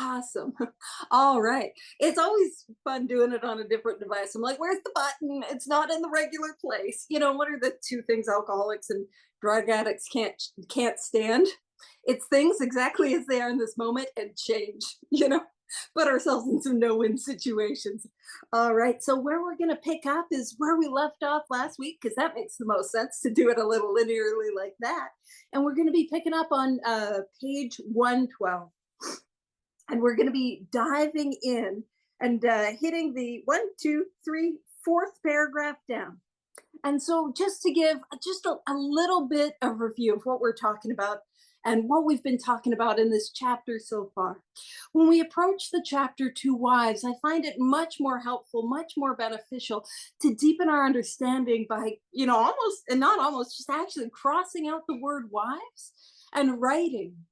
Awesome. All right. It's always fun doing it on a different device. I'm like, where's the button? It's not in the regular place. What are the two things alcoholics and drug addicts can't stand? It's things exactly as they are in this moment and change, put ourselves in some no-win situations. All right. So where we're going to pick up is where we left off last week, because that makes the most sense to do it a little linearly like that. And we're going to be picking up on page 112. And we're going to be diving in and hitting the one, two, three, fourth paragraph down. And so, just to give just a little bit of review of what we're talking about and what we've been talking about in this chapter so far. When we approach the chapter Two Wives, I find it much more helpful, much more beneficial to deepen our understanding by, almost and not almost, just actually crossing out the word wives and writing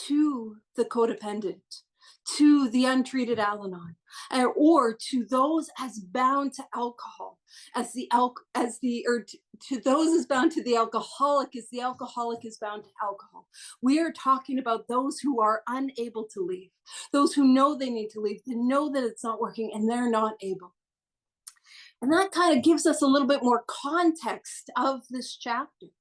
to the codependent, to the untreated Al-Anon, or to those as bound to alcohol, to those as bound to the alcoholic as the alcoholic is bound to alcohol. We are talking about those who are unable to leave, those who know they need to leave, they know that it's not working and they're not able. And that kind of gives us a little bit more context of this chapter.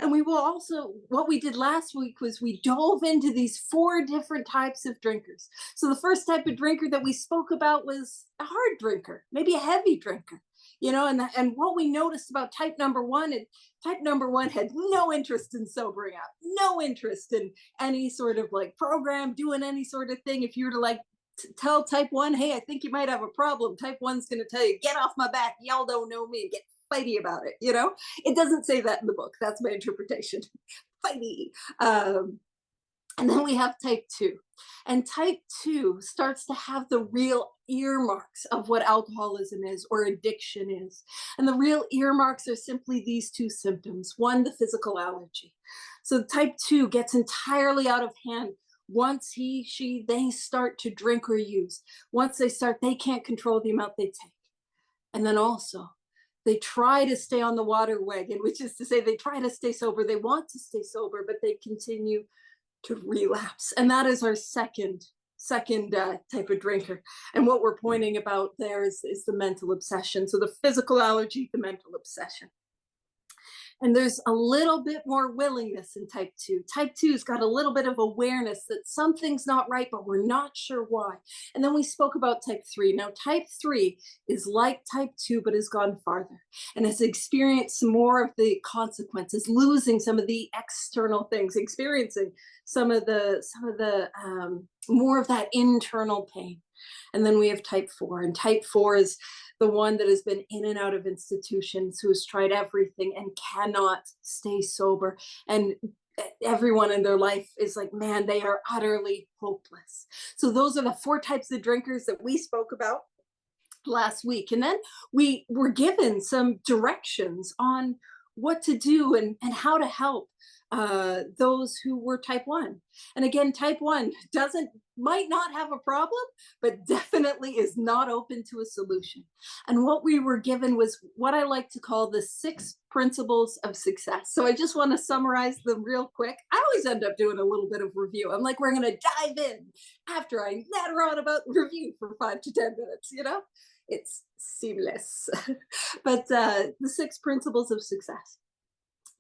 And we will also, what we did last week was we dove into these four different types of drinkers. So the first type of drinker that we spoke about was a hard drinker, maybe a heavy drinker, and what we noticed about type number one, and type number one had no interest in sobering up, no interest in any sort of like program, doing any sort of thing. If you were to tell type one, hey, I think you might have a problem, type one's going to tell you, get off my back, y'all don't know me, get fighty about it. It doesn't say that in the book. That's my interpretation. Fighty. And then we have type two. And type two starts to have the real earmarks of what alcoholism is or addiction is. And the real earmarks are simply these two symptoms. One, the physical allergy. So type two gets entirely out of hand once they start to drink or use. Once they can't control the amount they take. And then also, they try to stay on the water wagon, which is to say they try to stay sober. They want to stay sober, but they continue to relapse. And that is our second type of drinker. And what we're pointing about there is the mental obsession. So the physical allergy, the mental obsession. And there's a little bit more willingness in type two. Type two's got a little bit of awareness that something's not right, but we're not sure why. And then we spoke about type three. Now, type three is like type two, but has gone farther and has experienced more of the consequences, losing some of the external things, experiencing some of the more of that internal pain. And then we have type four, and type four is the one that has been in and out of institutions, who has tried everything and cannot stay sober. And everyone in their life is like, man, they are utterly hopeless. So those are the four types of drinkers that we spoke about last week. And then we were given some directions on what to do and how to help those who were type one. And again, type one might not have a problem, but definitely is not open to a solution. And what we were given was what I like to call the 6 principles of success. So I just want to summarize them real quick. I always end up doing a little bit of review. I'm like, we're going to dive in after I natter on about review for 5 to 10 minutes, It's seamless. But the 6 principles of success.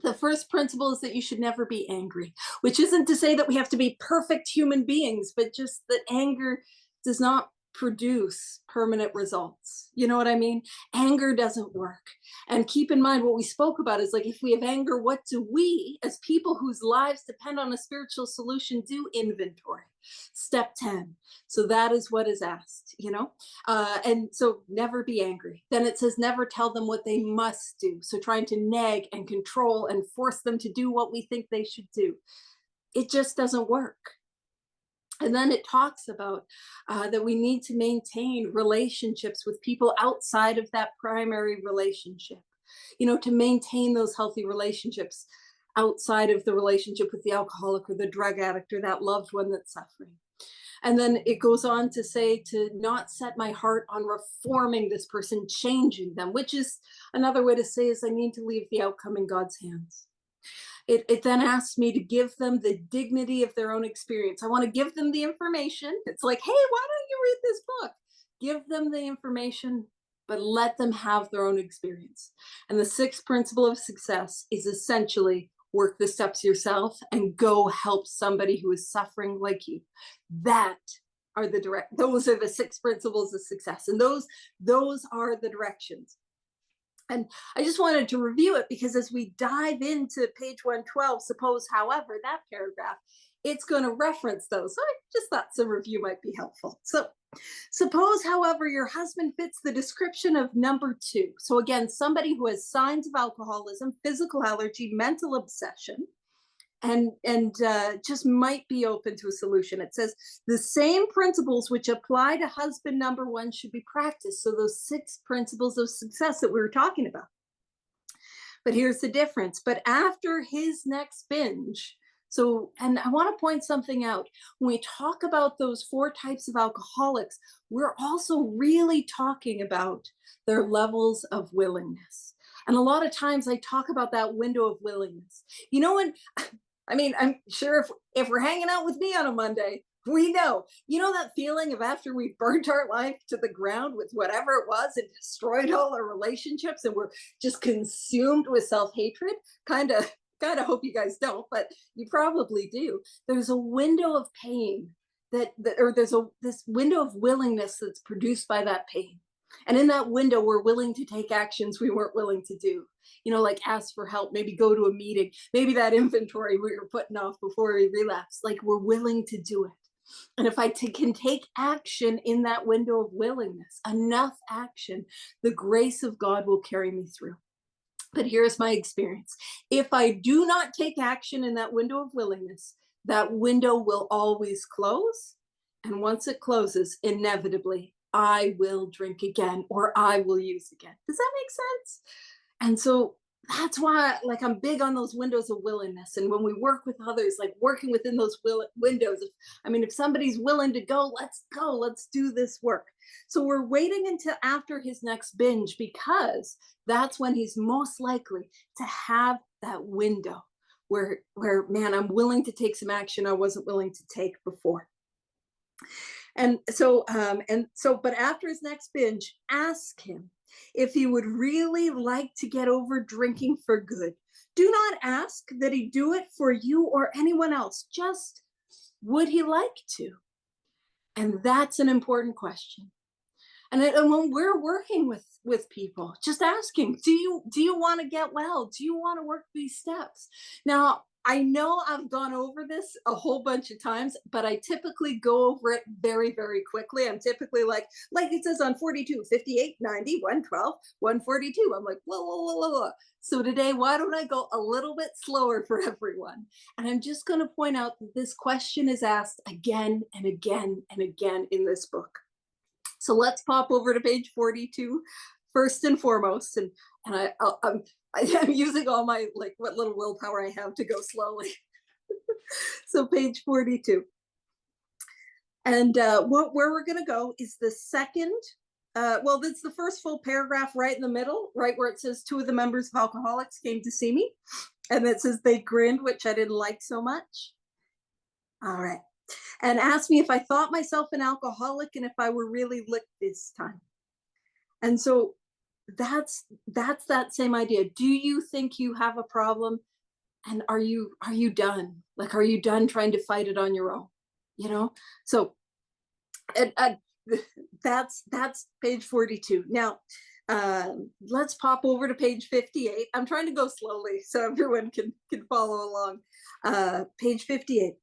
The first principle is that you should never be angry, which isn't to say that we have to be perfect human beings, but just that anger does not produce permanent results. You know what I mean? Anger doesn't work. And keep in mind what we spoke about is like, if we have anger, what do we, as people whose lives depend on a spiritual solution, do? Inventory. Step 10. So that is what is asked, and so never be angry. Then it says never tell them what they must do. So trying to nag and control and force them to do what we think they should do. It just doesn't work. And then it talks about that we need to maintain relationships with people outside of that primary relationship, to maintain those healthy relationships outside of the relationship with the alcoholic or the drug addict or that loved one that's suffering. And then it goes on to say to not set my heart on reforming this person, changing them, which is another way to say is I need to leave the outcome in God's hands. It then asks me to give them the dignity of their own experience. I want to give them the information. It's like, hey, why don't you read this book? Give them the information, but let them have their own experience. And the sixth principle of success is essentially work the steps yourself and go help somebody who is suffering like you. That are those are the six principles of success. And those are the directions. And I just wanted to review it because as we dive into page 112, suppose, however, that paragraph, it's going to reference those. So I just thought some review might be helpful. So suppose, however, your husband fits the description of number 2. So again, somebody who has signs of alcoholism, physical allergy, mental obsession, and just might be open to a solution. It says the same principles which apply to husband number 1 should be practiced. So those 6 principles of success that we were talking about. But here's the difference. But after his next binge, so, and I want to point something out. When we talk about those 4 types of alcoholics, we're also really talking about their levels of willingness. And a lot of times I talk about that window of willingness. You know, when I mean, I'm sure if we're hanging out with me on a Monday, we know, you know, that feeling of after we burnt our life to the ground with whatever it was and destroyed all our relationships and we're just consumed with self-hatred. Kind of hope you guys don't, but you probably do. There's a window of pain or there's this window of willingness that's produced by that pain. And in that window, we're willing to take actions we weren't willing to do. You know, like ask for help, maybe go to a meeting, maybe that inventory we were putting off before we relapse, like we're willing to do it. And if I can take action in that window of willingness, enough action, the grace of God will carry me through. But here's my experience. If I do not take action in that window of willingness, that window will always close. And once it closes, inevitably, I will drink again or I will use again. Does that make sense? And so that's why, like, I'm big on those windows of willingness. And when we work with others, like working within those windows, if somebody's willing to go, let's do this work. So we're waiting until after his next binge because that's when he's most likely to have that window where man, I'm willing to take some action I wasn't willing to take before. And so, but after his next binge, ask him if he would really like to get over drinking for good. Do not ask that he do it for you or anyone else. Just, would he like to? And that's an important question. And when we're working with people, just asking, do you want to get well? Do you want to work these steps? Now, I know I've gone over this a whole bunch of times, but I typically go over it very, very quickly. I'm typically like it says on 42, 58, 90, 112, 142. I'm like, blah, blah, blah, blah, blah. So today, why don't I go a little bit slower for everyone? And I'm just going to point out that this question is asked again and again and again in this book. So let's pop over to page 42 first and foremost. And I'm using all my, like, what little willpower I have to go slowly. So page 42. And where we're going to go is the second, that's the first full paragraph right in the middle, right where it says 2 of the members of Alcoholics came to see me. And it says they grinned, which I didn't like so much. All right. And asked me if I thought myself an alcoholic and if I were really licked this time. And so that's that same idea. Do you think you have a problem? And are you done? Like, are you done trying to fight it on your own? You know? So that's page 42. Now, let's pop over to page 58. I'm trying to go slowly so everyone can follow along. Page 58.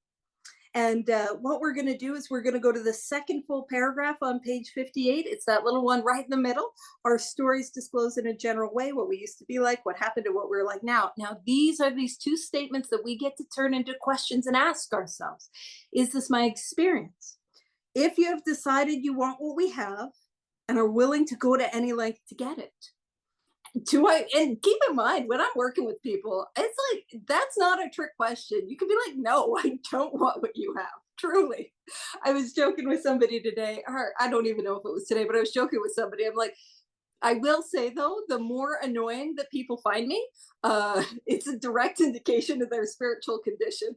And what we're going to do is we're going to go to the second full paragraph on page 58. It's that little one right in the middle. Our stories disclose in a general way what we used to be like, what happened to what we're like now. Now, these are these 2 statements that we get to turn into questions and ask ourselves. Is this my experience? If you have decided you want what we have and are willing to go to any length to get it, and keep in mind, when I'm working with people, it's like, that's not a trick question. You can be like, no, I don't want what you have. Truly. I was joking with somebody today, or I don't even know if it was today, but I was joking with somebody. I'm like, I will say though, the more annoying that people find me, it's a direct indication of their spiritual condition.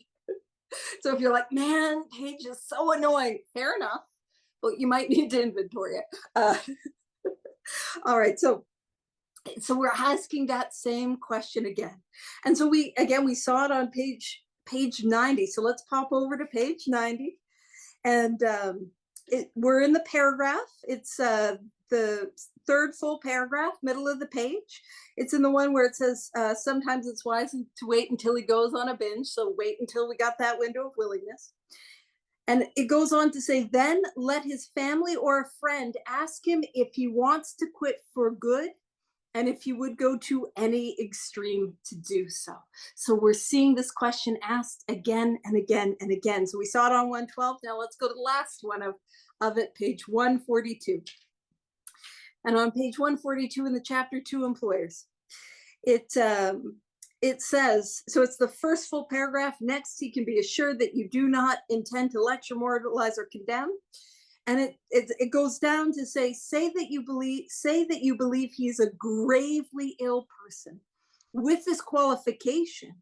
So if you're like, man, Paige is so annoying, fair enough. Well, you might need to inventory it. All right, so we're asking that same question again, and so we saw it on page 90. So let's pop over to page 90, and we're in the paragraph. It's the third full paragraph, middle of the page. It's in the one where it says, sometimes it's wise to wait until he goes on a binge. So wait until we got that window of willingness. And it goes on to say, then let his family or a friend ask him if he wants to quit for good and if he would go to any extreme to do so. So we're seeing this question asked again and again and again. So we saw it on 112. Now let's go to the last one of it, page 142. And on page 142 in the chapter 2 employers, it says, so it's the first full paragraph. Next, he can be assured that you do not intend to lecture, moralize, or condemn. And it goes down to say that you believe he's a gravely ill person. With this qualification,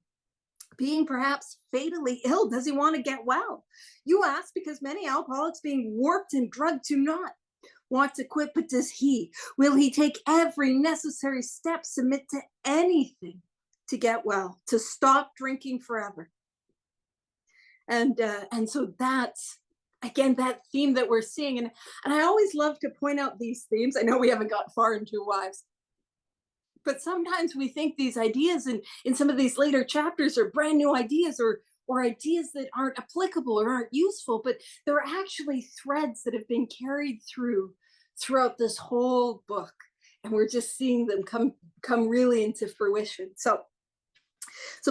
being perhaps fatally ill, does he want to get well? You ask because many alcoholics being warped and drugged do not want to quit, but does he? Will he take every necessary step, submit to anything to get well, to stop drinking forever? And so that's, again, that theme that we're seeing. And I always love to point out these themes. I know we haven't got far into wives, but sometimes we think these ideas in some of these later chapters are brand new ideas or ideas that aren't applicable or aren't useful, but they're actually threads that have been carried throughout this whole book. And we're just seeing them come really into fruition. So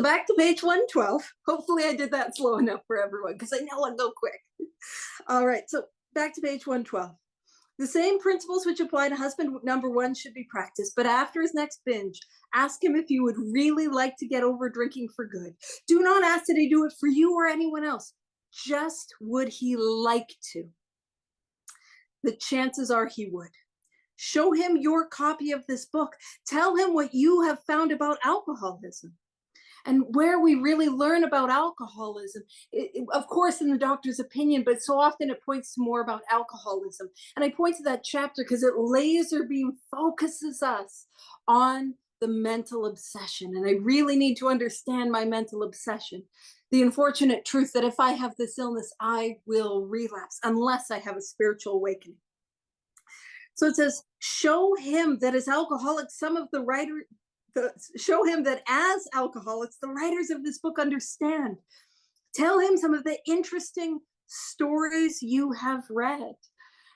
back to page 112. Hopefully I did that slow enough for everyone because I know I'll go quick. All right, so back to page 112. The same principles which apply to husband number 1 should be practiced, but after his next binge, ask him if he would really like to get over drinking for good. Do not ask that he do it for you or anyone else. Just would he like to? The chances are he would. Show him your copy of this book. Tell him what you have found about alcoholism. And where we really learn about alcoholism, of course, in the doctor's opinion, but so often it points to more about alcoholism. And I point to that chapter because it laser beam focuses us on the mental obsession. And I really need to understand my mental obsession. The unfortunate truth that if I have this illness, I will relapse unless I have a spiritual awakening. So it says, show him that as alcoholics, show him that as alcoholics, the writers of this book understand. Tell him some of the interesting stories you have read.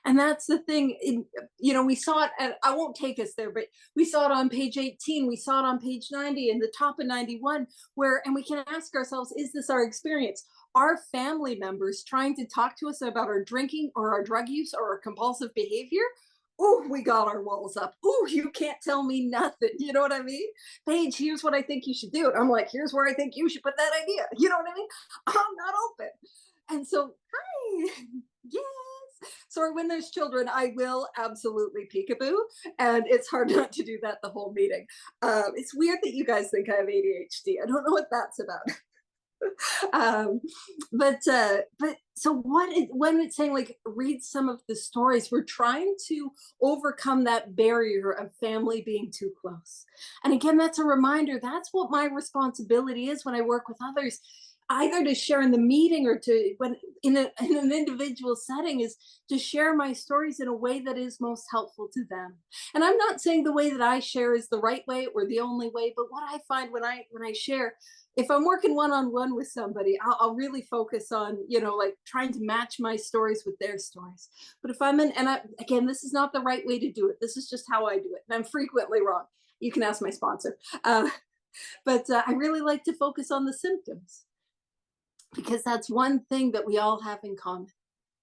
And that's the thing, we saw it, I won't take us there, but we saw it on page 18, we saw it on page 90 and the top of 91, and we can ask ourselves, is this our experience? Are family members trying to talk to us about our drinking or our drug use or our compulsive behavior? Oh, we got our walls up. Oh, you can't tell me nothing. You know what I mean? Paige, here's what I think you should do. And I'm like, here's where I think you should put that idea. You know what I mean? I'm not open. And so, hi, yes. So when there's children, I will absolutely peekaboo. And it's hard not to do that the whole meeting. It's weird that you guys think I have ADHD. I don't know what that's about. But so when it's saying like read some of the stories, we're trying to overcome that barrier of family being too close. And again, that's a reminder, that's what my responsibility is when I work with others, either to share in the meeting or to when in an individual setting, is to share my stories in a way that is most helpful to them. And I'm not saying the way that I share is the right way or the only way, but what I find when I share, if I'm working one-on-one with somebody, I'll really focus on, like trying to match my stories with their stories. But if I'm again, this is not the right way to do it. This is just how I do it. And I'm frequently wrong. You can ask my sponsor. But I really like to focus on the symptoms because that's one thing that we all have in common.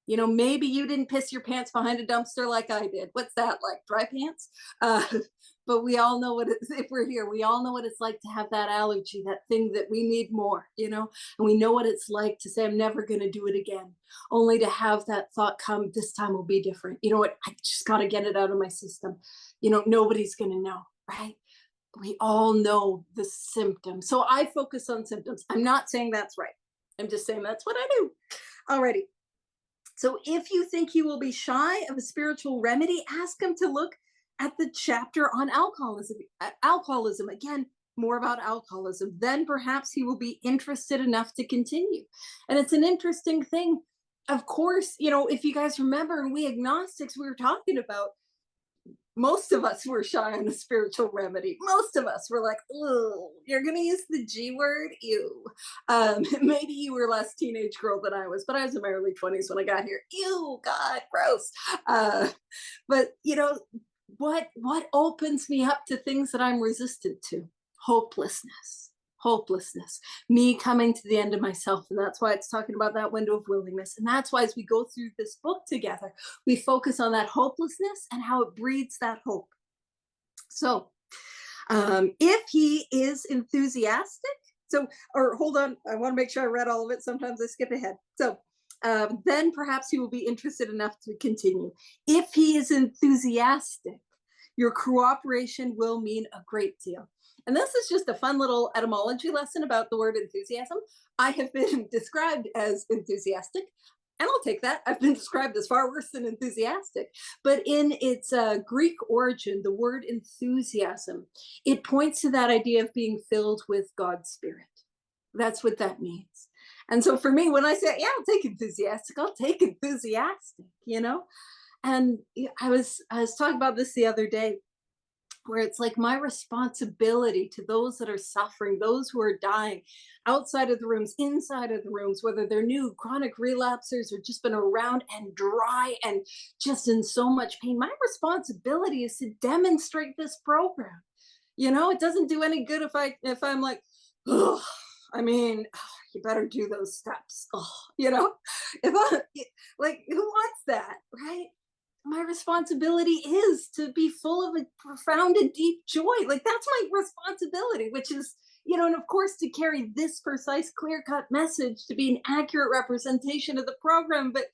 Maybe you didn't piss your pants behind a dumpster like I did. What's that like? Dry pants? but we all know what it's, if we're here, we all know what it's like to have that allergy, that thing that we need more, and we know what it's like to say, I'm never going to do it again, only to have that thought come, this time will be different. You know what? I just got to get it out of my system. Nobody's going to know, right? We all know the symptoms. So I focus on symptoms. I'm not saying that's right. I'm just saying that's what I do. Alrighty. So if you think he will be shy of a spiritual remedy, ask him to look at the chapter on alcoholism. Alcoholism, again, more about alcoholism. Then perhaps he will be interested enough to continue. And it's an interesting thing. Of course, if you guys remember, we agnostics, we were talking about, most of us were shy on a spiritual remedy. Most of us were like, oh, you're going to use the G word? Ew. Maybe you were less teenage girl than I was, but I was in my early 20s when I got here. Ew, God, gross. But, what opens me up to things that I'm resistant to? Hopelessness, me coming to the end of myself. And that's why it's talking about that window of willingness. And that's why as we go through this book together, we focus on that hopelessness and how it breeds that hope. So if he is enthusiastic, or hold on, I want to make sure I read all of it. Sometimes I skip ahead. So then perhaps he will be interested enough to continue. If he is enthusiastic, your cooperation will mean a great deal. And this is just a fun little etymology lesson about the word enthusiasm. I have been described as enthusiastic, and I'll take that. I've been described as far worse than enthusiastic. But in its Greek origin, the word enthusiasm, it points to that idea of being filled with God's Spirit. That's what that means. And so for me, when I say, yeah, I'll take enthusiastic, I'll take enthusiastic, And I was talking about this the other day, where it's like my responsibility to those that are suffering, those who are dying, outside of the rooms, inside of the rooms, whether they're new chronic relapsers or just been around and dry and just in so much pain. My responsibility is to demonstrate this program. It doesn't do any good if I'm like, oh, you better do those steps. If I like, who wants that, right? My responsibility is to be full of a profound and deep joy. Like, that's my responsibility, which is, and of course, to carry this precise, clear-cut message to be an accurate representation of the program. But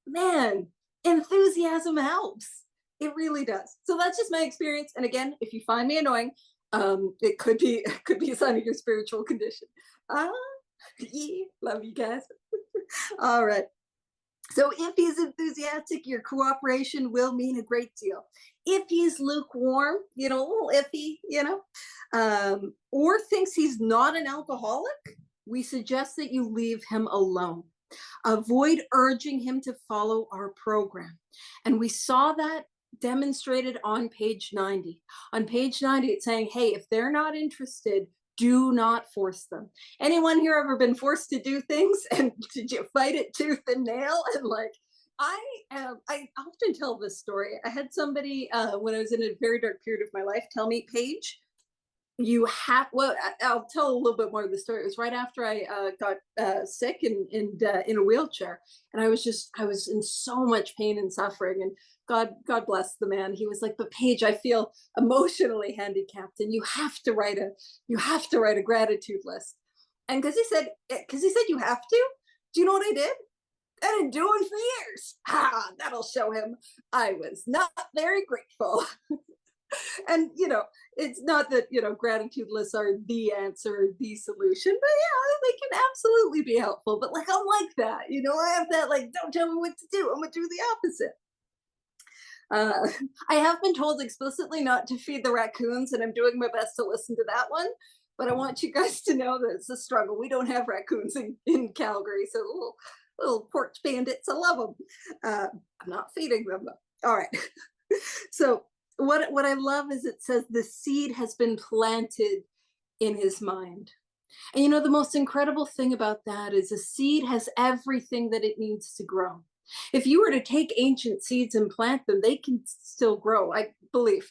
man, enthusiasm helps. It really does. So that's just my experience. And again, if you find me annoying, it could be a sign of your spiritual condition. Yeah, love you guys. All right. So if he's enthusiastic, your cooperation will mean a great deal. If he's lukewarm, a little iffy, or thinks he's not an alcoholic, we suggest that you leave him alone. Avoid urging him to follow our program. And we saw that demonstrated on page 90. On page 90, it's saying, hey, if they're not interested, do not force them. Anyone here ever been forced to do things, and did you fight it tooth and nail? And like, I often tell this story. I had somebody when I was in a very dark period of my life tell me, Paige, I'll tell a little bit more of the story. It was right after I got sick and in a wheelchair, and I was in so much pain and suffering. And God bless the man. He was like, but Paige, I feel emotionally handicapped, and you have to write a gratitude list. And because he said you have to. Do you know what I did? I didn't do it for years. That'll show him I was not very grateful. And it's not that gratitude lists are the answer or the solution, but yeah, they can absolutely be helpful. But like, I'm like that, I have that, like, don't tell me what to do, I'm gonna do the opposite. I have been told explicitly not to feed the raccoons, and I'm doing my best to listen to that one. But I want you guys to know that it's a struggle. We don't have raccoons in Calgary, so little porch bandits, I love them. I'm not feeding them though. All right. So what I love is it says the seed has been planted in his mind. And the most incredible thing about that is a seed has everything that it needs to grow. If you were to take ancient seeds and plant them, they can still grow. I believe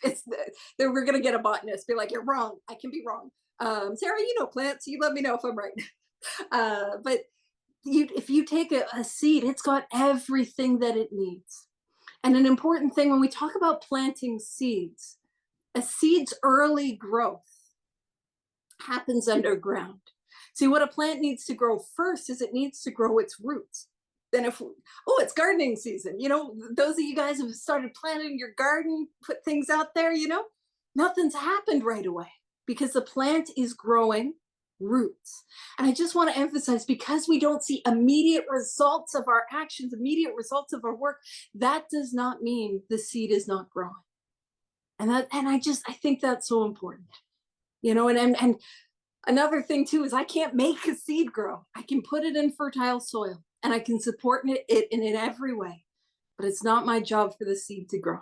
we're going to get a botanist be like, you're wrong. I can be wrong. Sarah, plants, you let me know if I'm right. But if you take a seed, it's got everything that it needs. And an important thing when we talk about planting seeds, A seed's early growth happens underground. See, what a plant needs to grow first is it needs to grow its roots. Then oh, it's gardening season. Those of you guys who have started planting your garden, put things out there, nothing's happened right away because the plant is growing roots. And I just want to emphasize, because we don't see immediate results of our actions, immediate results of our work, that does not mean the seed is not growing. I think that's so important. And another thing too is I can't make a seed grow. I can put it in fertile soil and I can support it in every way, but it's not my job for the seed to grow.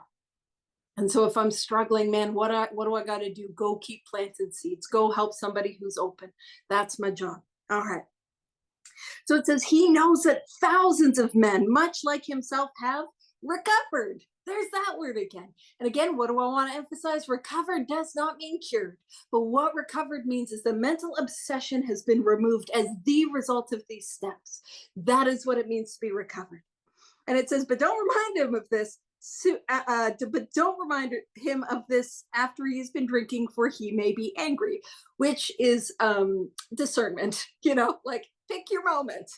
And so if I'm struggling, man, what do I got to do? Go keep planting seeds. Go help somebody who's open. That's my job. All right. So it says he knows that thousands of men, much like himself, have recovered. There's that word again. And again, what do I want to emphasize? Recovered does not mean cured. But what recovered means is the mental obsession has been removed as the result of these steps. That is what it means to be recovered. And it says, but don't remind him of this. But don't remind him of this after he's been drinking, for he may be angry, which is discernment, like pick your moment,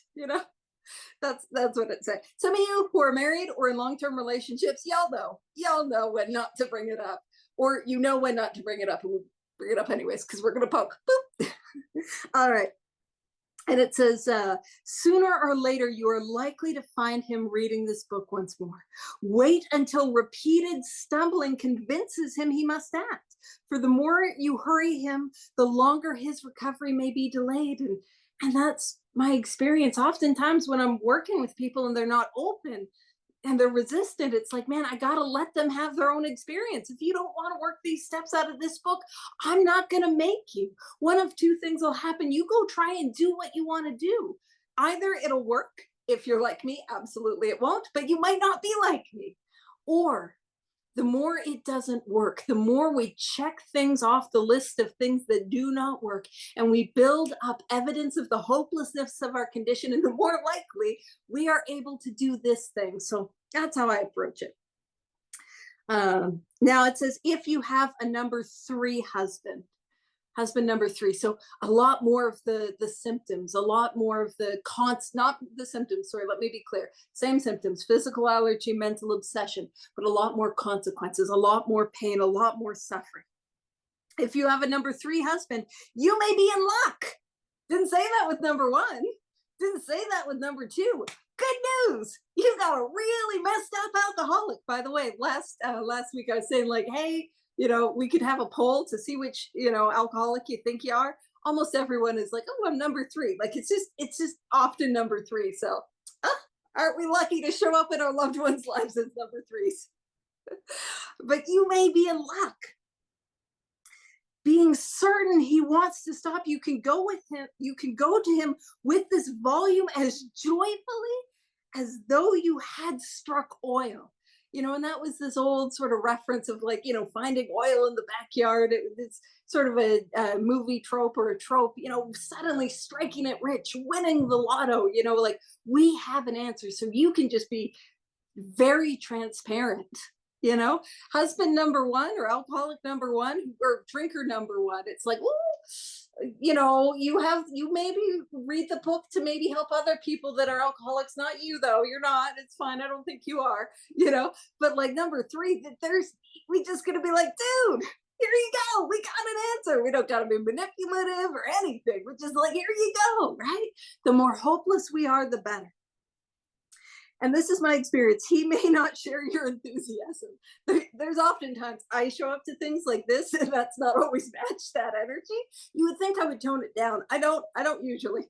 that's what it said. Some of you who are married or in long-term relationships, y'all know when not to bring it up, or when not to bring it up, and we'll bring it up anyways because we're gonna poke. Boop. All right. And it says, sooner or later, you are likely to find him reading this book once more. Wait until repeated stumbling convinces him he must act. For the more you hurry him, the longer his recovery may be delayed. And that's my experience. Oftentimes when I'm working with people and they're not open and they're resistant, it's like, man, I got to let them have their own experience. If you don't want to work these steps out of this book, I'm not going to make you. One of two things will happen. You go try and do what you want to do. Either it'll work. If you're like me, absolutely it won't, but you might not be like me. Or the more it doesn't work, the more we check things off the list of things that do not work, and we build up evidence of the hopelessness of our condition, and the more likely we are able to do this thing. So that's how I approach it. Now it says, if you have a number 3 husband number 3. So a lot more of the symptoms, a lot more of the not the symptoms, sorry, let me be clear. Same symptoms, physical allergy, mental obsession, but a lot more consequences, a lot more pain, a lot more suffering. If you have a number 3 husband, you may be in luck. Didn't say that with number 1. Didn't say that with number 2. Good news. You've got a really messed up alcoholic. By the way, last week I was saying, like, hey, we could have a poll to see which, alcoholic you think you are. Almost everyone is like, oh, I'm number 3. Like, it's just often number 3. So aren't we lucky to show up in our loved ones' lives as number 3s? But you may be in luck. Being certain he wants to stop, you can go to him with this volume as joyfully as though you had struck oil. And that was this old sort of reference of, like, finding oil in the backyard. It's sort of a movie trope or a trope, suddenly striking it rich, winning the lotto, like, we have an answer. So you can just be very transparent, husband number 1 or alcoholic number 1 or drinker number 1. It's like, you maybe read the book to maybe help other people that are alcoholics, not you though. You're not. It's fine. I don't think you are, but like number 3, we just gonna be like, dude, here you go. We got an answer. We don't gotta be manipulative or anything. We're just like, here you go, right? The more hopeless we are, the better. And this is my experience. He may not share your enthusiasm. There's oftentimes I show up to things like this, and that's not always match that energy. You would think I would tone it down. I don't usually.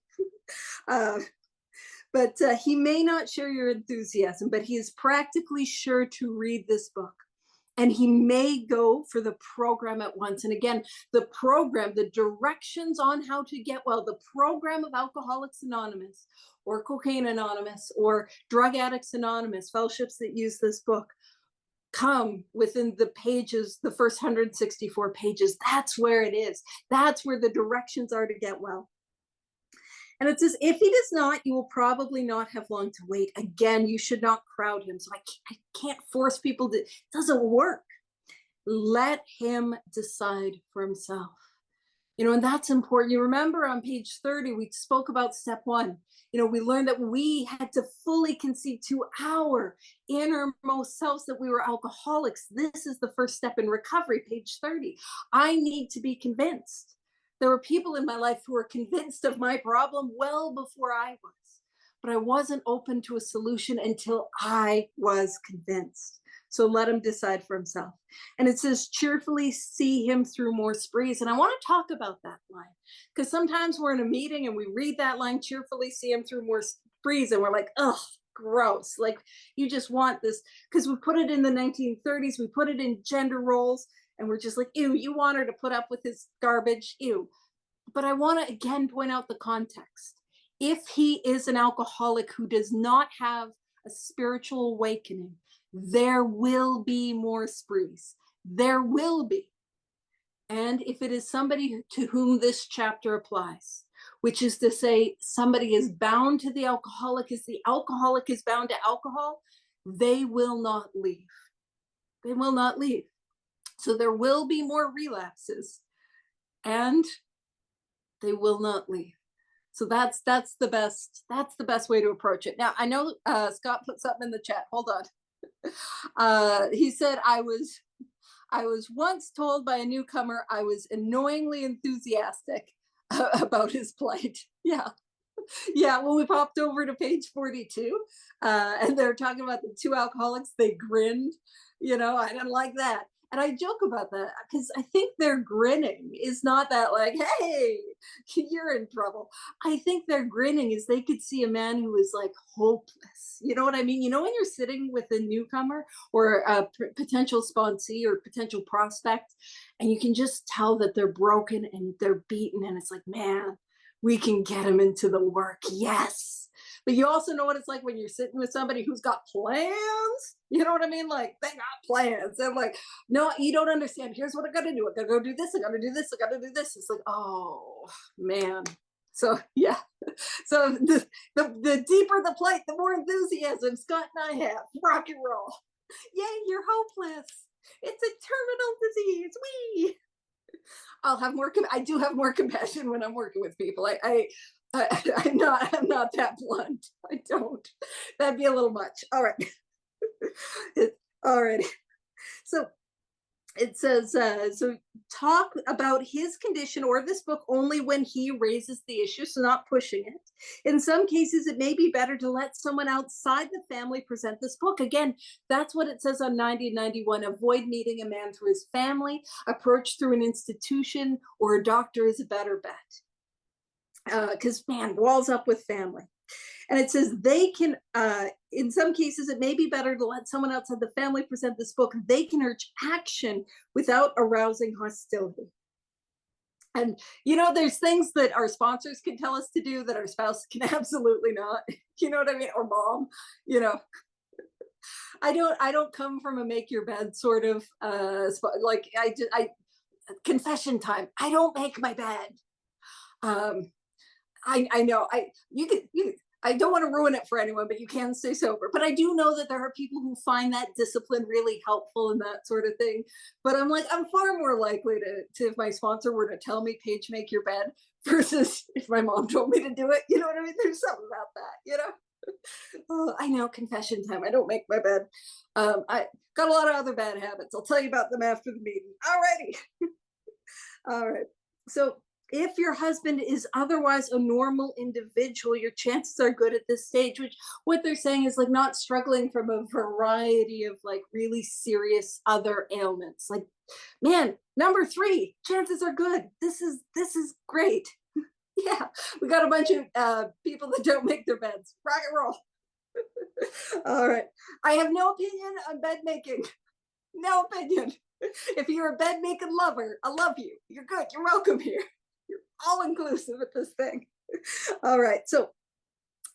But he may not share your enthusiasm, but he is practically sure to read this book. And he may go for the program at once. And again, the program, the directions on how to get well, the program of Alcoholics Anonymous or Cocaine Anonymous or Drug Addicts Anonymous, fellowships that use this book, come within the pages, the first 164 pages. That's where it is. That's where the directions are to get well. And it says, if he does not, you will probably not have long to wait. Again, you should not crowd him. So I can't force people to, it doesn't work. Let him decide for himself. And that's important. You remember on page 30, we spoke about step one. We learned that we had to fully concede to our innermost selves that we were alcoholics. This is the first step in recovery, page 30. I need to be convinced. There were people in my life who were convinced of my problem well before I was, but I wasn't open to a solution until I was convinced. So let him decide for himself. And it says, cheerfully see him through more sprees. And I want to talk about that line because sometimes we're in a meeting and we read that line, cheerfully see him through more sprees. And we're like, ugh, gross. Like you just want this because we put it in the 1930s, we put it in gender roles and we're just like, ew, you want her to put up with his garbage, ew. But I want to again point out the context. If he is an alcoholic who does not have a spiritual awakening, there will be more sprees. There will be. And if it is somebody to whom this chapter applies, which is to say somebody is bound to the alcoholic as the alcoholic is bound to alcohol, they will not leave. They will not leave. So there will be more relapses and they will not leave. So that's the best way to approach it. Now I know Scott put something in the chat. Hold on. He said, I was once told by a newcomer I was annoyingly enthusiastic about his plight. Yeah. When we popped over to page 42 and they're talking about the two alcoholics, they grinned. I didn't like that. And I joke about that because I think their grinning is not that like, hey, you're in trouble. I think their grinning is they could see a man who is like hopeless. You know what I mean? When you're sitting with a newcomer or a potential sponsee or potential prospect, and you can just tell that they're broken and they're beaten. And it's like, man, we can get them into the work. Yes. But you also know what it's like when you're sitting with somebody who's got plans. You know what I mean? Like they got plans. And like, no, you don't understand. Here's what I gotta do. I gotta go do this. I gotta do this. I gotta do this. It's like, oh man. So yeah. So the deeper the plight, the more enthusiasm Scott and I have. Rock and roll. Yay, you're hopeless. It's a terminal disease. Wee. I'll have more. I do have more compassion when I'm working with people. I'm not that blunt. I don't. That'd be a little much. All right. All right. So it says, so talk about his condition or this book only when he raises the issue, so not pushing it. In some cases, it may be better to let someone outside the family present this book. Again, that's what it says on 90 and 91. Avoid meeting a man through his family. Approach through an institution or a doctor is a better bet. Because man, walls up with family. And it says they can, in some cases, it may be better to let someone outside the family present this book. They can urge action without arousing hostility. And, there's things that our sponsors can tell us to do that our spouse can absolutely not. You know what I mean? Or mom, I don't come from a make your bed sort of, like I confession time. I don't make my bed. I know I don't want to ruin it for anyone, but you can stay sober. But I do know that there are people who find that discipline really helpful and that sort of thing. But I'm far more likely to if my sponsor were to tell me, Paige, make your bed, versus if my mom told me to do it. You know what I mean? There's something about that, Oh, I know, confession time. I don't make my bed. I got a lot of other bad habits. I'll tell you about them after the meeting. Alrighty. All right. So if your husband is otherwise a normal individual, your chances are good at this stage, which what they're saying is like not struggling from a variety of like really serious other ailments. Like, man, number 3, chances are good. This is great. Yeah, we got a bunch of people that don't make their beds. Rock and roll. All right. I have no opinion on bed making. No opinion. If you're a bed making lover, I love you. You're good. You're welcome here. You're all inclusive at this thing. All right. So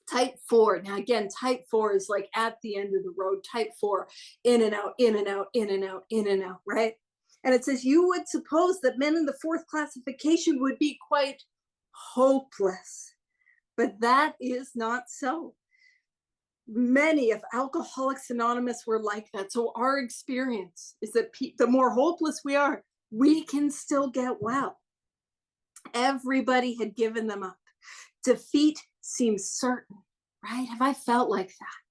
type 4. Now again, type 4 is like at the end of the road. Type 4, in and out, in and out, in and out, in and out, right? And it says, you would suppose that men in the 4th classification would be quite hopeless, but that is not so. Many of Alcoholics Anonymous were like that. So our experience is that the more hopeless we are, we can still get well. Everybody had given them up. Defeat seems certain, right? Have I felt like that?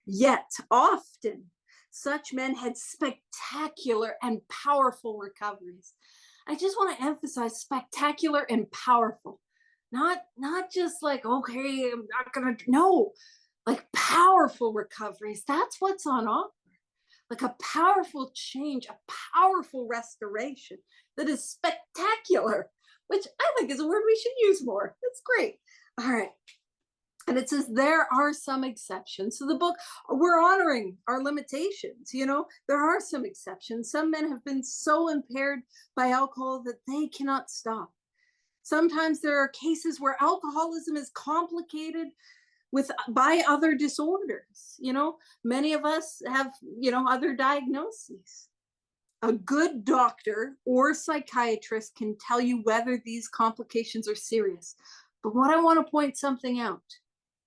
Yet, often, such men had spectacular and powerful recoveries. I just want to emphasize spectacular and powerful. Not just like, okay, I'm not gonna, no, like powerful recoveries. That's what's on offer. Like a powerful change, a powerful restoration that is spectacular, which I think is a word we should use more. That's great. All right. And it says there are some exceptions. So the book, we're honoring our limitations. There are some exceptions. Some men have been so impaired by alcohol that they cannot stop. Sometimes there are cases where alcoholism is complicated by other disorders. Many of us have other diagnoses. A good doctor or psychiatrist can tell you whether these complications are serious. But what I want to point something out,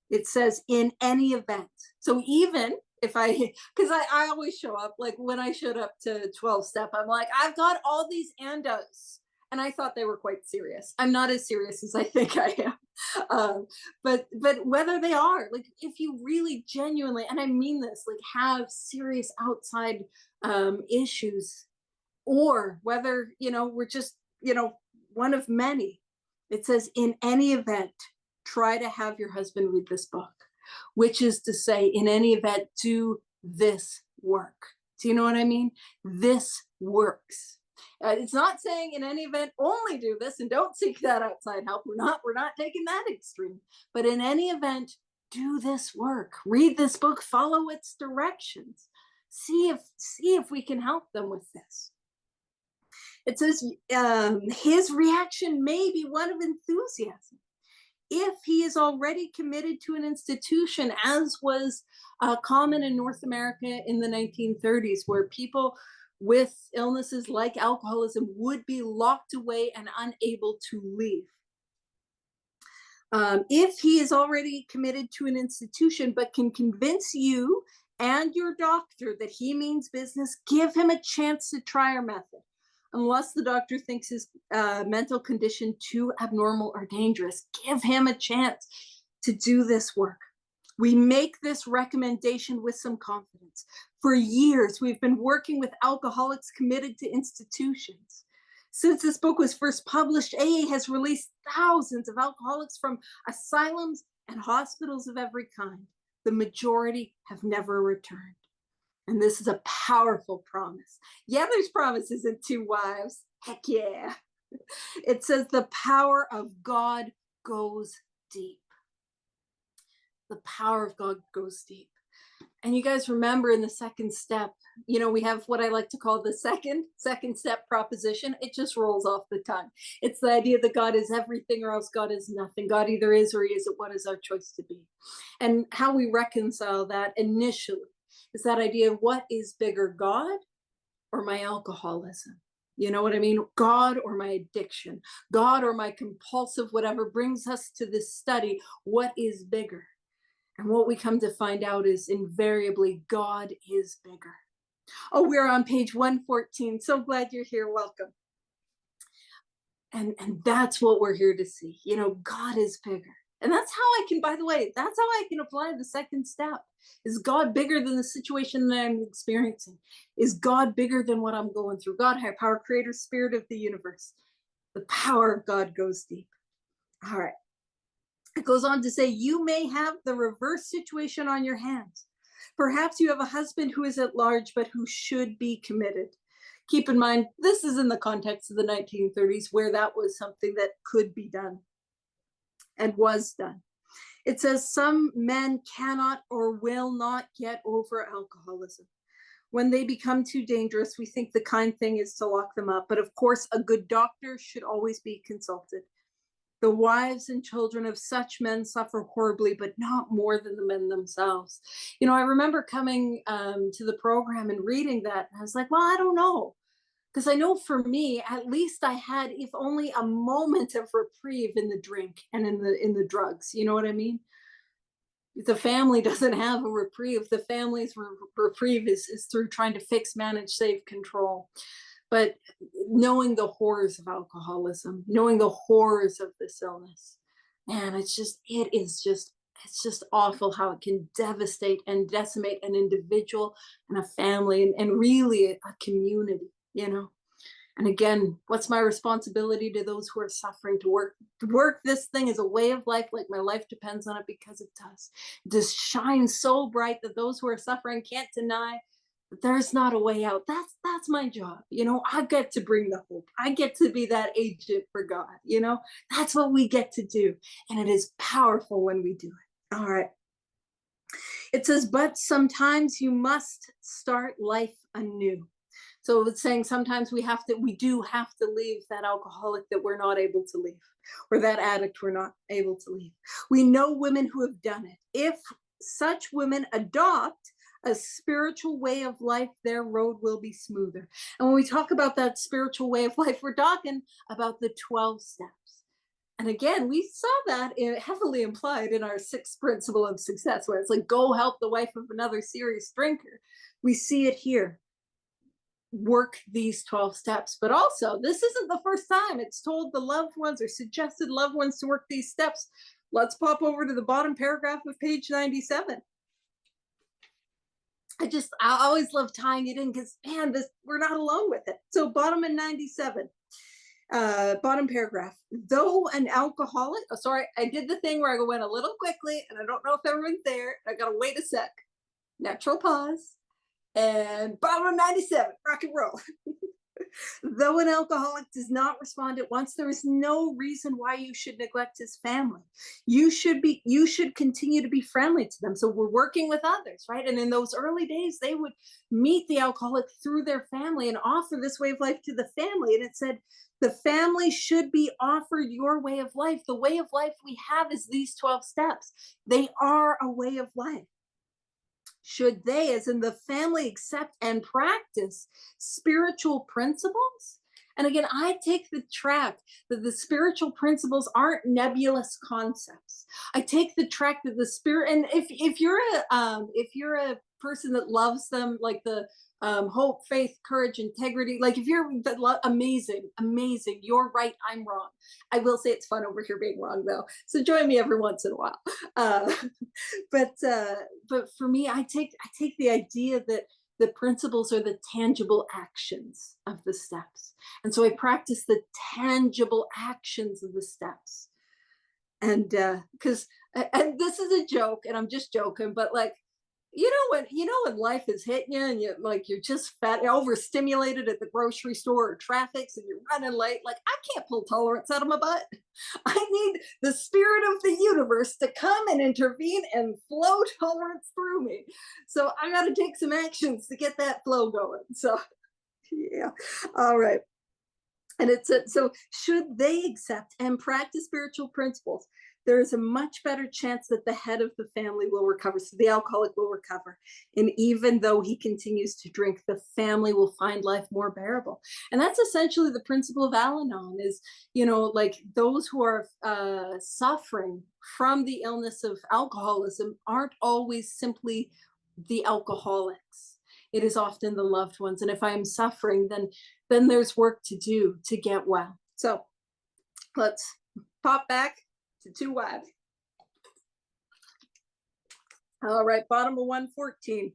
it says in any event. So even if because I always show up, like when I showed up to 12 step, I'm like, I've got all these andos. And I thought they were quite serious. I'm not as serious as I think I am. But whether they are, like, if you really genuinely, and I mean this, like, have serious outside issues, or whether we're just one of many, it says in any event, try to have your husband read this book, which is to say, in any event, do this work. Do you know what I mean? This works. It's not saying in any event only do this and don't seek that outside help. We're not taking that extreme. But in any event, do this work. Read this book. Follow its directions. See if we can help them with this. It says his reaction may be one of enthusiasm. If he is already committed to an institution, as was common in North America in the 1930s, where people with illnesses like alcoholism would be locked away and unable to leave. If he is already committed to an institution but can convince you and your doctor that he means business, give him a chance to try our method. Unless the doctor thinks his mental condition too abnormal or dangerous, give him a chance to do this work. We make this recommendation with some confidence. For years, we've been working with alcoholics committed to institutions. Since this book was first published, AA has released thousands of alcoholics from asylums and hospitals of every kind. The majority have never returned. And this is a powerful promise. Yeah, there's promises in Two Wives. Heck yeah. It says the power of God goes deep. The power of God goes deep. And you guys remember in the second step, we have what I like to call the second step proposition. It just rolls off the tongue. It's the idea that God is everything or else God is nothing. God either is or he isn't. What is our choice to be? And how we reconcile that initially is that idea of what is bigger, God or my alcoholism? You know what I mean? God or my addiction, God or my compulsive whatever, brings us to this study. What is bigger? And what we come to find out is invariably God is bigger. Oh, we're on page 114. So glad you're here. Welcome. And that's what we're here to see. God is bigger. And that's how I can, by the way, that's how I can apply the second step. Is God bigger than the situation that I'm experiencing? Is God bigger than what I'm going through? God, higher power, creator, spirit of the universe. The power of God goes deep. All right. It goes on to say, you may have the reverse situation on your hands. Perhaps you have a husband who is at large, but who should be committed. Keep in mind, this is in the context of the 1930s, where that was something that could be done and was done. It says some men cannot or will not get over alcoholism. When they become too dangerous, we think the kind thing is to lock them up. But of course, a good doctor should always be consulted. The wives and children of such men suffer horribly, but not more than the men themselves. I remember coming to the program and reading that, and I was like, well, I don't know. Because I know for me, at least I had, if only a moment of reprieve in the drink and in the drugs. You know what I mean? The family doesn't have a reprieve. The family's reprieve is through trying to fix, manage, save, control. But knowing the horrors of alcoholism, knowing the horrors of this illness, man, it's just awful how it can devastate and decimate an individual and a family and really a community, you know. And again, what's my responsibility to those who are suffering to work this thing as a way of life, like my life depends on it, because it does. It just shines so bright that those who are suffering can't deny that there's not a way out. That's my job. You know, I get to bring the hope. I get to be that agent for God, you know? That's what we get to do. And it is powerful when we do it. All right. It says, but sometimes you must start life anew. So it's saying sometimes we do have to leave that alcoholic that we're not able to leave, or that addict we're not able to leave. We know women who have done it. If such women adopt a spiritual way of life, their road will be smoother. And when we talk about that spiritual way of life, we're talking about the 12 steps. And again, we saw that heavily implied in our sixth principle of success, where it's like, go help the wife of another serious drinker. We see it here. Work these 12 steps. But also, this isn't the first time it's told the loved ones or suggested loved ones to work these steps. Let's pop over to the bottom paragraph of page 97. I always love tying it in because, man, we're not alone with it. So bottom in 97. Bottom paragraph. Though an alcoholic, oh, sorry, I did the thing where I went a little quickly and I don't know if everyone's there. I gotta wait a sec. Natural pause. And bottom of 97, rock and roll. Though an alcoholic does not respond at once, there is no reason why you should neglect his family. You should continue to be friendly to them. So we're working with others, right? And in those early days, they would meet the alcoholic through their family and offer this way of life to the family. And it said, the family should be offered your way of life. The way of life we have is these 12 steps. They are a way of life. Should they, as in the family, accept and practice spiritual principles? And again, I take the track that the spiritual principles aren't nebulous concepts. I take the track that the spirit, and if you're a person that loves them, like the hope, faith, courage, integrity, like if you're amazing, amazing, you're right, I'm wrong. I will say it's fun over here being wrong though. So join me every once in a while. Uh, but for me, I take the idea that the principles are the tangible actions of the steps. And so I practice the tangible actions of the steps. And because and this is a joke, and I'm just joking, but like, when life is hitting you and you're just fat, overstimulated at the grocery store or traffic, and you're running late, like, I can't pull tolerance out of my butt. I need the spirit of the universe to come and intervene and flow tolerance through me. So I got to take some actions to get that flow going. So yeah. All right. And it said, so should they accept and practice spiritual principles, there is a much better chance that the head of the family will recover. So the alcoholic will recover. And even though he continues to drink, the family will find life more bearable. And that's essentially the principle of Al-Anon is, like those who are suffering from the illness of alcoholism aren't always simply the alcoholics. It is often the loved ones. And if I am suffering, then there's work to do to get well. So let's pop back to 2 wives. All right, bottom of 114.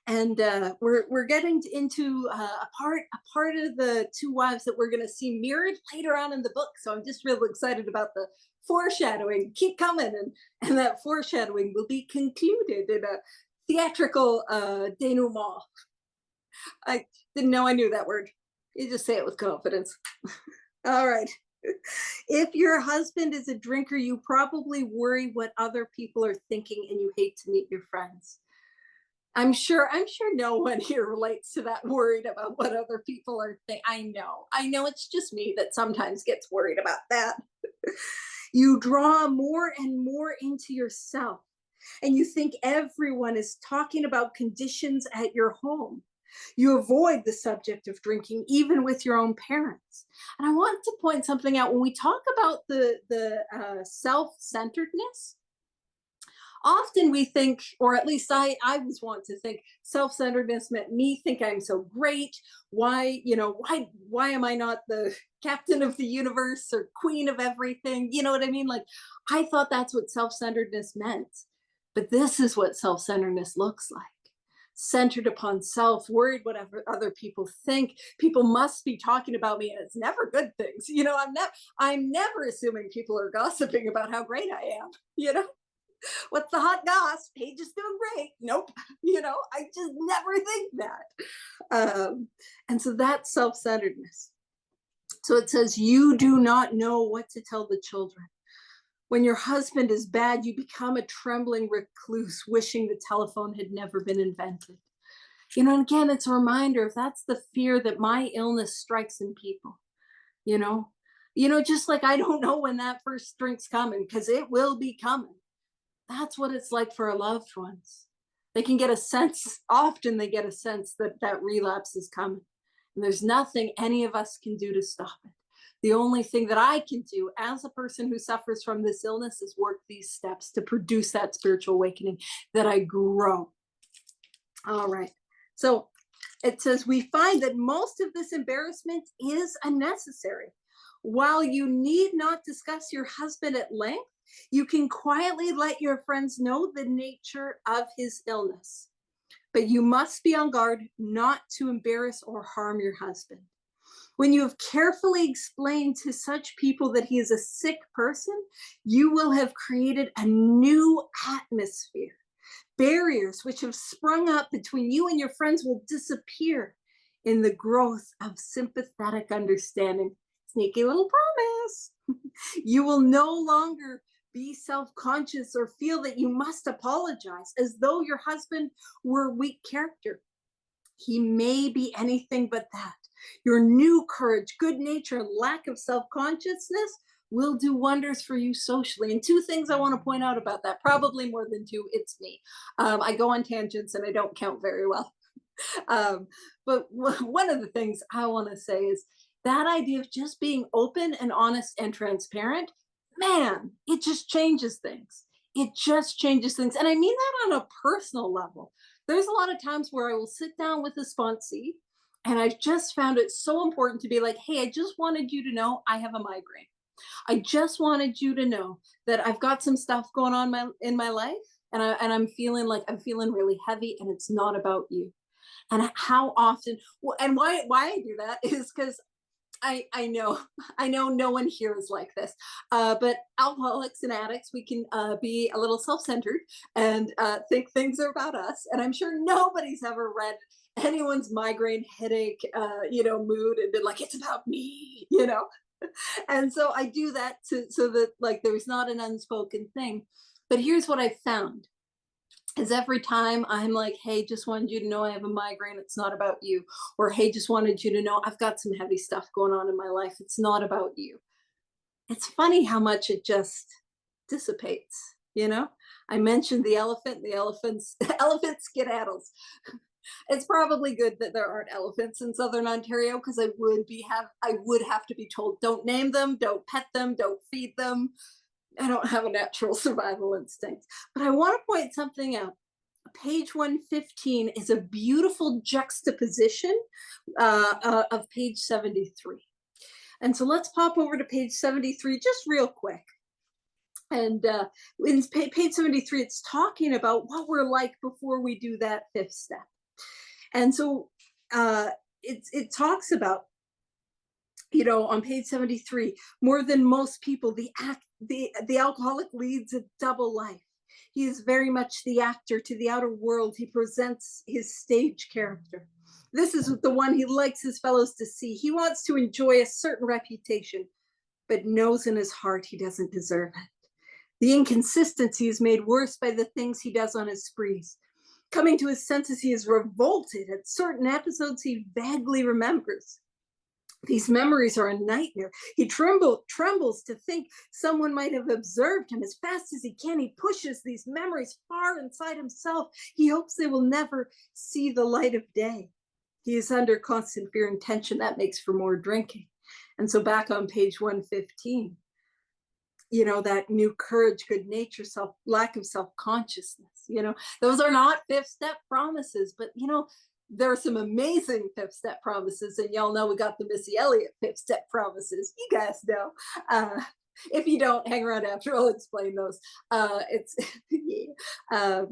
And we're getting into a part of the 2 wives that we're going to see mirrored later on in the book. So I'm just really excited about the foreshadowing. Keep coming, and that foreshadowing will be concluded in a theatrical denouement. I didn't know I knew that word. You just say it with confidence. All right. If your husband is a drinker, you probably worry what other people are thinking and you hate to meet your friends. I'm sure no one here relates to that, worried about what other people are thinking. I know it's just me that sometimes gets worried about that. You draw more and more into yourself, and you think everyone is talking about conditions at your home. You avoid the subject of drinking, even with your own parents. And I want to point something out. When we talk about the self-centeredness, Often we think, or at least I was wont to think, self-centeredness meant me think I'm so great. Why, why am I not the captain of the universe or queen of everything? You know what I mean? Like, I thought that's what self-centeredness meant. But this is what self-centeredness looks like. Centered upon self, worried whatever other people think. People must be talking about me, and it's never good things. I'm never assuming people are gossiping about how great I am. What's the hot goss? Paige is doing great. Nope. I just never think that. And so that's self-centeredness. So it says, you do not know what to tell the children. When your husband is bad, you become a trembling recluse, wishing the telephone had never been invented. And again, it's a reminder, if that's the fear that my illness strikes in people, you know, just like I don't know when that first drink's coming, because it will be coming. That's what it's like for our loved ones. They can get a sense, often they get a sense that that relapse is coming. And there's nothing any of us can do to stop it. The only thing that I can do as a person who suffers from this illness is work these steps to produce that spiritual awakening, that I grow. All right. So it says, we find that most of this embarrassment is unnecessary. While you need not discuss your husband at length, you can quietly let your friends know the nature of his illness. But you must be on guard not to embarrass or harm your husband. When you have carefully explained to such people that he is a sick person, you will have created a new atmosphere. Barriers which have sprung up between you and your friends will disappear in the growth of sympathetic understanding. Sneaky little promise. You will no longer be self-conscious or feel that you must apologize as though your husband were weak character. He may be anything but that. Your new courage, good nature, and lack of self-consciousness will do wonders for you socially. And two things I want to point out about that, probably more than two, it's me. I go on tangents and I don't count very well. But one of the things I want to say is that idea of just being open and honest and transparent, man, it just changes things. It just changes things. And I mean that on a personal level. There's a lot of times where I will sit down with a sponsee, and I've just found it so important to be like, hey, I just wanted you to know I have a migraine. I just wanted you to know that I've got some stuff going on in my life, and I'm feeling really heavy, and it's not about you. And how often, and why I do that is because I know no one here is like this, but alcoholics and addicts, we can be a little self-centered and think things are about us. And I'm sure nobody's ever read anyone's migraine headache, mood and been like, it's about me. And so I do that so that like there's not an unspoken thing. But here's what I found is every time I'm like, hey, just wanted you to know I have a migraine, it's not about you. Or hey, just wanted you to know I've got some heavy stuff going on in my life, it's not about you. It's funny how much it just dissipates. I mentioned the elephant's elephant skedaddles. It's probably good that there aren't elephants in Southern Ontario, because I would have to be told, don't name them, don't pet them, don't feed them. I don't have a natural survival instinct. But I want to point something out. Page 115 is a beautiful juxtaposition of page 73. And so let's pop over to page 73 just real quick. And in page 73, it's talking about what we're like before we do that fifth step. And so it talks about, on page 73, more than most people, the alcoholic leads a double life. He is very much the actor to the outer world. He presents his stage character. This is the one he likes his fellows to see. He wants to enjoy a certain reputation, but knows in his heart he doesn't deserve it. The inconsistency is made worse by the things he does on his sprees. Coming to his senses, he is revolted at certain episodes he vaguely remembers. These memories are a nightmare. He trembles to think someone might have observed him. As fast as he can, he pushes these memories far inside himself. He hopes they will never see the light of day. He is under constant fear and tension. That makes for more drinking. And so back on page 115, that new courage, good nature, lack of self-consciousness, those are not fifth step promises, but there are some amazing fifth step promises, and y'all know we got the Missy Elliott fifth step promises. You guys know. If you don't, hang around after, I'll explain those. It's yeah.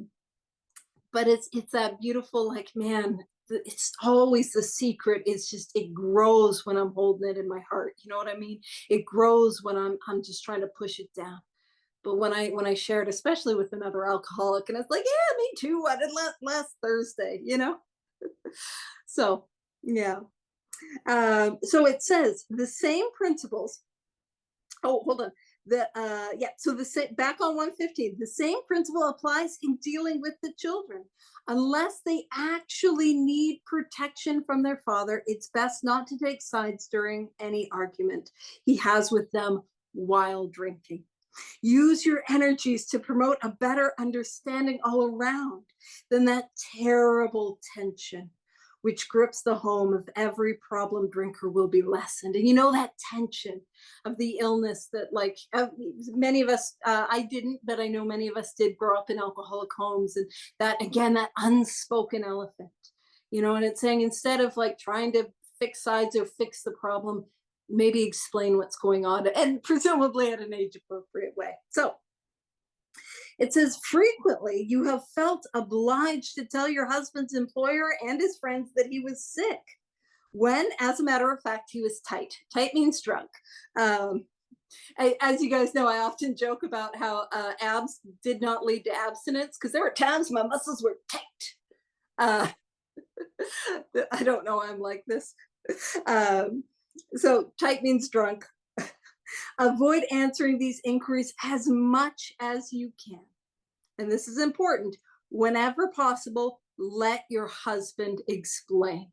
But it's that beautiful, like, man, it's always the secret. It's just, it grows when I'm holding it in my heart. You know what I mean? It grows when I'm just trying to push it down. But when I shared, especially with another alcoholic, and it's like, yeah, me too. I did last Thursday. So yeah. So it says the same principles. Oh, hold on. So back on 115, the same principle applies in dealing with the children. Unless they actually need protection from their father, it's best not to take sides during any argument he has with them while drinking. Use your energies to promote a better understanding all around than that terrible tension which grips the home of every problem drinker will be lessened. And that tension of the illness that, like, many of us, I didn't, but I know many of us did grow up in alcoholic homes. And that, again, that unspoken elephant, and it's saying, instead of like trying to fix sides or fix the problem, maybe explain what's going on, and presumably at an age appropriate way. So it says, frequently you have felt obliged to tell your husband's employer and his friends that he was sick, when, as a matter of fact, he was tight. Tight means drunk. As you guys know, I often joke about how abs did not lead to abstinence, because there were times my muscles were tight. I don't know, I'm like this. So tight means drunk. Avoid answering these inquiries as much as you can. And this is important. Whenever possible, let your husband explain.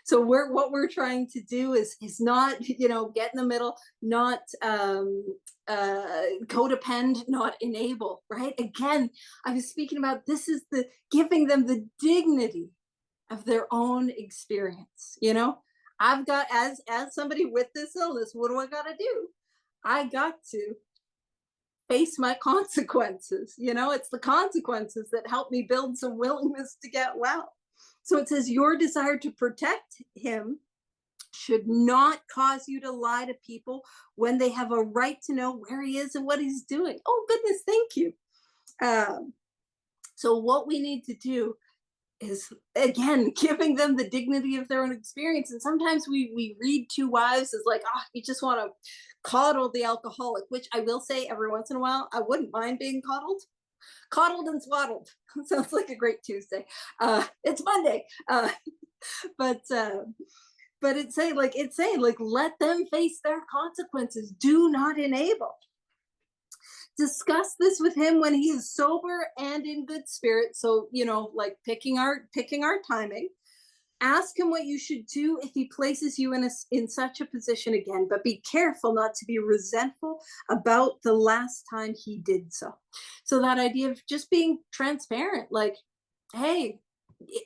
So what we're trying to do is not, get in the middle, not codepend, not enable, right? Again, I was speaking about, this is the giving them the dignity of their own experience. I've got, as somebody with this illness, what do I got to do? I got to face my consequences. It's the consequences that help me build some willingness to get well. So it says, your desire to protect him should not cause you to lie to people when they have a right to know where he is and what he's doing. Oh, goodness, thank you. So what we need to do is, again, giving them the dignity of their own experience. And sometimes we read Two Wives as like, you just want to coddle the alcoholic, which I will say, every once in a while, I wouldn't mind being coddled and swaddled. Sounds like a great Tuesday. It's Monday. But it's saying, let them face their consequences. Do not enable. Discuss this with him when he is sober and in good spirit. So, like picking our timing. Ask him what you should do if he places you in such a position again, but be careful not to be resentful about the last time he did so. So that idea of just being transparent, like, hey,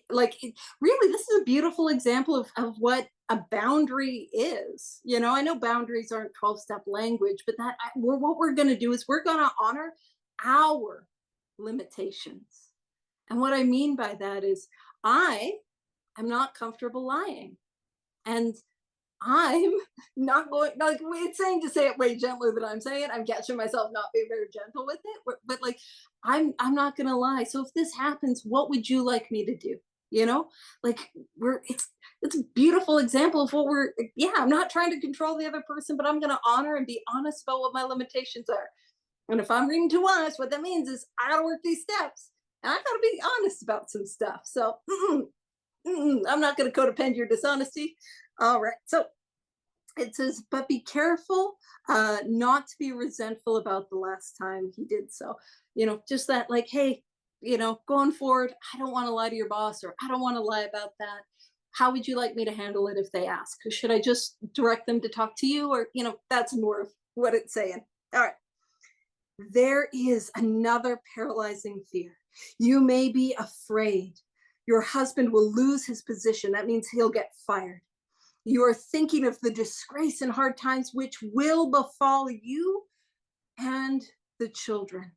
really, this is a beautiful example of what a boundary is. I know boundaries aren't 12-step language, but what we're going to do is we're going to honor our limitations. And what I mean by that is, I'm not comfortable lying. And I'm not going, like, it's saying to say it way gentler than I'm saying. I'm catching myself not being very gentle with it, but like, I'm not going to lie. So if this happens, what would you like me to do? Like, it's a beautiful example of what I'm not trying to control the other person, but I'm going to honor and be honest about what my limitations are. And if I'm being too honest, what that means is I got to work these steps, and I got to be honest about some stuff. So I'm not going to codepend your dishonesty. All right. So it says, but be careful not to be resentful about the last time he did so. Just that, like, hey, going forward, I don't want to lie to your boss, or I don't want to lie about that. How would you like me to handle it if they ask? Should I just direct them to talk to you? Or, that's more of what it's saying. All right. There is another paralyzing fear. You may be afraid your husband will lose his position. That means he'll get fired. You are thinking of the disgrace and hard times which will befall you and the children.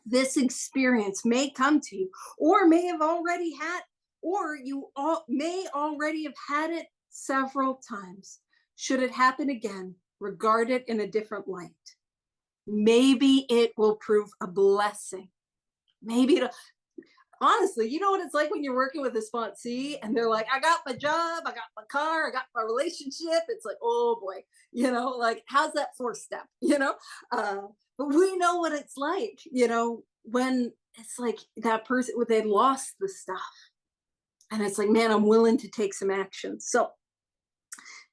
This experience may come to you, or may have already had, or you all may already have had it several times. Should it happen again, regard it in a different light. Maybe it will prove a blessing. Maybe it'll, honestly, you know what it's like when you're working with a sponsee and they're like, I got my job, I got my car, I got my relationship. It's like, oh boy, like, how's that fourth step, but we know what it's like, when it's like that person, when they lost the stuff. And it's like, man, I'm willing to take some action. So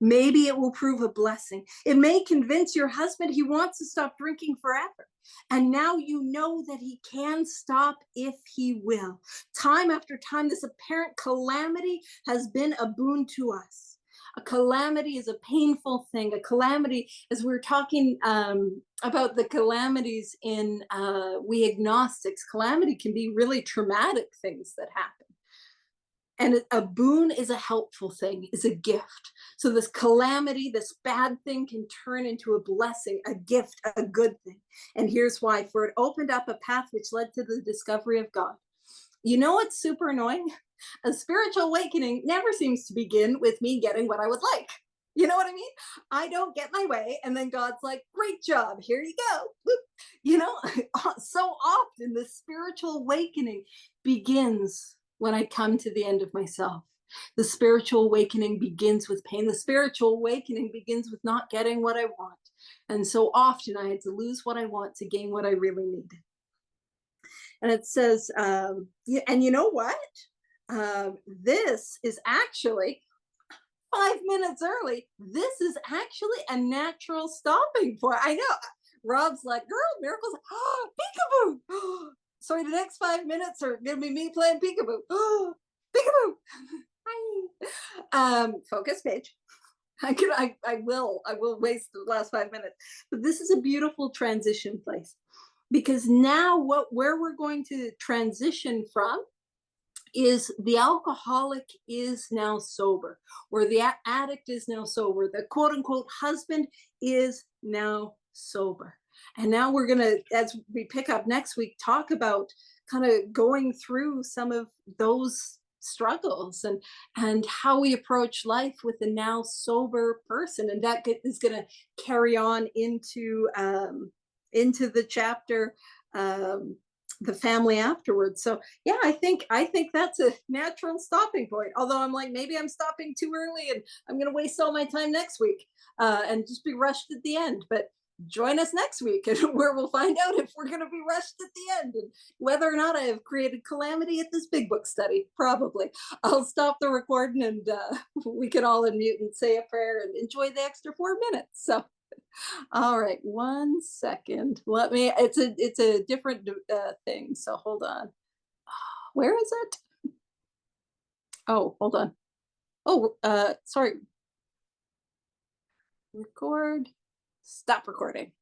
maybe it will prove a blessing. It may convince your husband he wants to stop drinking forever. And now you know that he can stop if he will. Time after time, this apparent calamity has been a boon to us. A calamity is a painful thing. A calamity, as we were talking about the calamities in We Agnostics, calamity can be really traumatic things that happen. And a boon is a helpful thing, is a gift. So this calamity, this bad thing can turn into a blessing, a gift, a good thing. And here's why: for it opened up a path which led to the discovery of God. You know what's super annoying? A spiritual awakening never seems to begin with me getting what I would like. You know what I mean? I don't get my way, and then God's like, great job, here you go. So often the spiritual awakening begins when I come to the end of myself. The spiritual awakening begins with pain. The spiritual awakening begins with not getting what I want. And so often I had to lose what I want to gain what I really needed. And it says, and you know what? This is actually 5 minutes early. This is actually a natural stopping point. I know. Rob's like, girl, miracles. Oh, peekaboo. Sorry, the next 5 minutes are gonna be me playing peekaboo. Oh, peekaboo. Hi. Focus page. I will waste the last 5 minutes. But this is a beautiful transition place, because now where we're going to transition from is the alcoholic is now sober, or the addict is now sober, the quote unquote husband is now sober. And now we're going to, as we pick up next week, talk about kind of going through some of those struggles and how we approach life with a now sober person. And that is going to carry on into the chapter, the family afterwards. So yeah, I think that's a natural stopping point. Although I'm like, maybe I'm stopping too early and I'm going to waste all my time next week and just be rushed at the end. But join us next week, and where we'll find out if we're going to be rushed at the end and whether or not I have created calamity at this big book study. Probably. I'll stop the recording, and we can all unmute and say a prayer and enjoy the extra 4 minutes. So all right, 1 second. Let me. It's a different thing. So hold on. Where is it? Oh, hold on. Oh, sorry. Record. Stop recording.